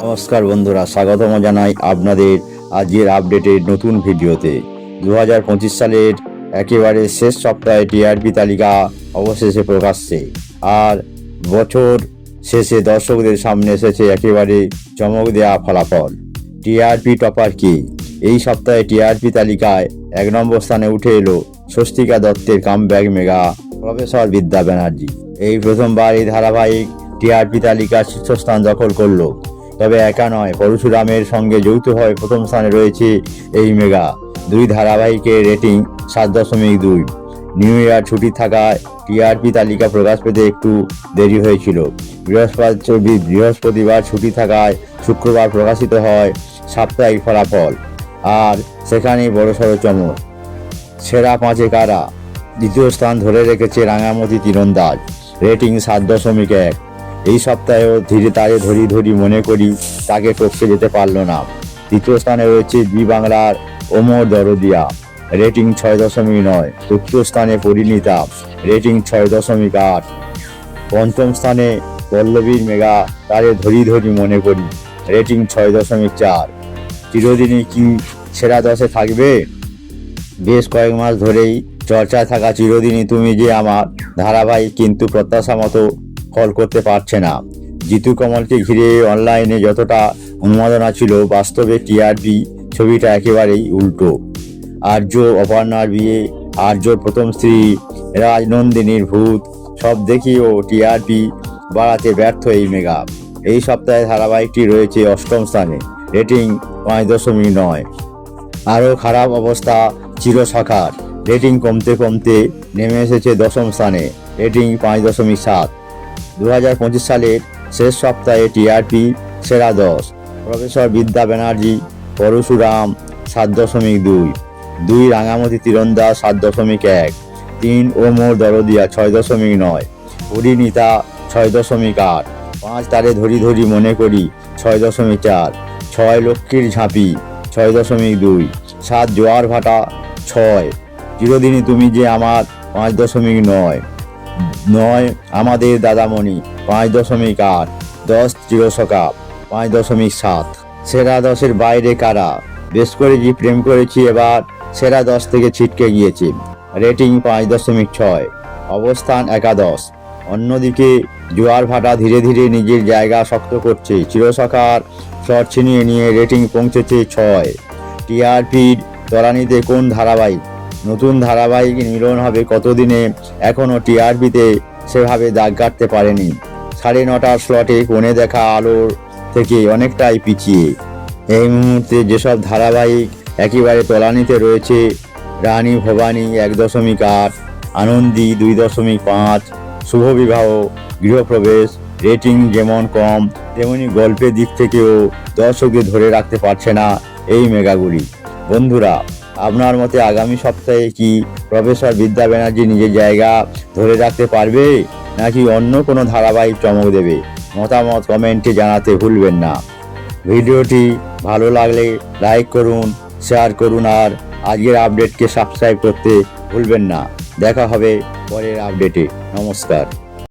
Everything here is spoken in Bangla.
নমস্কার বন্ধুরা, স্বাগতম জানাই আপনাদের আজকের আপডেটের নতুন ভিডিওতে। 2025 সালের একেবারে শেষ সপ্তাহে টিআরপি তালিকা অবশেষে প্রকাশ্যে। আর বছর শেষে দর্শকদের সামনে এসেছে একেবারে চমক দেওয়া ফলাফল। টিআরপি টপার কে? এই সপ্তাহে টিআরপি তালিকায় 1 নম্বর স্থানে উঠে এলো স্বস্তিকা দত্তের কামব্যাক মেগা প্রফেসর বিদ্যা ব্যানার্জি। এই প্রথমবার এই ধারাবাহিক টিআরপি তালিকার শীর্ষস্থান দখল করলো। তবে একা নয়, পরশুরামের সঙ্গে যৌথভাবে প্রথম স্থানে রয়েছে এই মেগা। 2 ধারাবাহিকের রেটিং 7.2। নিউ ইয়ার ছুটি থাকায় টিআরপি তালিকা প্রকাশ পেতে একটু দেরি হয়েছিল। বৃহস্পতিবার ছুটি থাকায় শুক্রবার প্রকাশিত হয় সাপ্তাহিক ফলাফল। আর সেখানেই বড়সড় চমক। সেরা 5-এ কারা? দ্বিতীয় স্থান ধরে রেখেছে রাঙামতি তীরন্দাজ, রেটিং 7.1। এই সপ্তাহেও ধীরে ধরি মনে করি তাকে টপকে যেতে পারল না। তৃতীয় স্থানে রয়েছে জি বাংলার ওমর দরদিয়া, রেটিং 6.9। তৃতীয় স্থানে পরিণীতা, রেটিং 6.8। পঞ্চম স্থানে পল্লবীর মেগা তারে ধরি মনে করি, রেটিং 6.4। চিরদিনই কি সেরা 10-এ থাকবে? বেশ কয়েক মাস ধরেই চর্চায় থাকা চিরদিনই তুমি যে আমার ধারাবাহিক কিন্তু প্রত্যাশা মতো ফল করতে পারছে না। জিতু কমলকে ঘিরে অনলাইনে যতটা উন্মাদনা ছিল, বাস্তবে টিআরপি ছবিটা একেবারেই উল্টো। আর্য অপর্ণার বিয়ে, আর্যর প্রথম স্ত্রী রাজনন্দিনীর ভূত, সব দেখিয়েও টিআরপি বাড়াতে ব্যর্থ এই মেগা। এই সপ্তাহে ধারাবাহিকটি রয়েছে 8ম স্থানে, রেটিং 5.9। আরও খারাপ অবস্থা চিরসখার, রেটিং কমতে নেমে এসেছে 10ম স্থানে, রেটিং 5.7। 2025 সালের শেষ সপ্তাহে টিআরপি সেরা 10: প্রফেসর বিদ্যা ব্যানার্জি, পরশুরাম 7.2, 2 রাঙামতি তীরন্দাজ 7.1, 3 ওমর দরদিয়া 6.9, পরিণীতা 6.8, 5 তারে ধরি মনে করি 6.4, 6 লক্ষ্মীর ঝাঁপি 6.2, 7 জোয়ার ভাটা 6, চিরদিনই তুমি যে আমার 5.9, 9 আমাদের দাদামণি 5.8, 10 চিরসখা 5.7। সেরা 10-এর বাইরে কারা? বেশ করে যে প্রেম করেছি এবার সেরা 10 থেকে ছিটকে গিয়েছে, রেটিং 5.6, অবস্থান একাদশ। অন্যদিকে জোয়ার ভাটা ধীরে নিজের জায়গা শক্ত করছে, চিরসখার স্লট ছিনিয়ে নিয়ে রেটিং পৌঁছেছে 6। টিআরপির তলানিতে কোন ধারাবাহিক? নতুন ধারাবাহিক মিলন হবে কতদিনে এখনও টিআরপিতে সেভাবে দাগ কাটতে পারেনি। 9:30 স্লটে কোণে দেখা আলোর থেকে অনেকটাই পিছিয়ে। এই মুহূর্তে যেসব ধারাবাহিক একেবারে তলানিতে রয়েছে: রানী ভবানী 1.8, আনন্দী 2.5, শুভবিবাহ, গৃহপ্রবেশ, রেটিং যেমন কম তেমনি গল্পের দিক থেকেও দর্শকদের ধরে রাখতে পারছে না এই মেগাগুলি। বন্ধুরা, আপনার মতে আগামী সপ্তাহে কি প্রফেসর বিদ্যা ব্যানার্জি নিজের জায়গা ধরে রাখতে পারবে, নাকি অন্য কোনো ধারাবাহিক চমক দেবে? মতামত কমেন্টে জানাতে ভুলবেন না। ভিডিওটি ভালো লাগলে লাইক করুন, শেয়ার করুন, আর আজকের আপডেটকে সাবস্ক্রাইব করতে ভুলবেন না। দেখা হবে পরের আপডেটে। নমস্কার।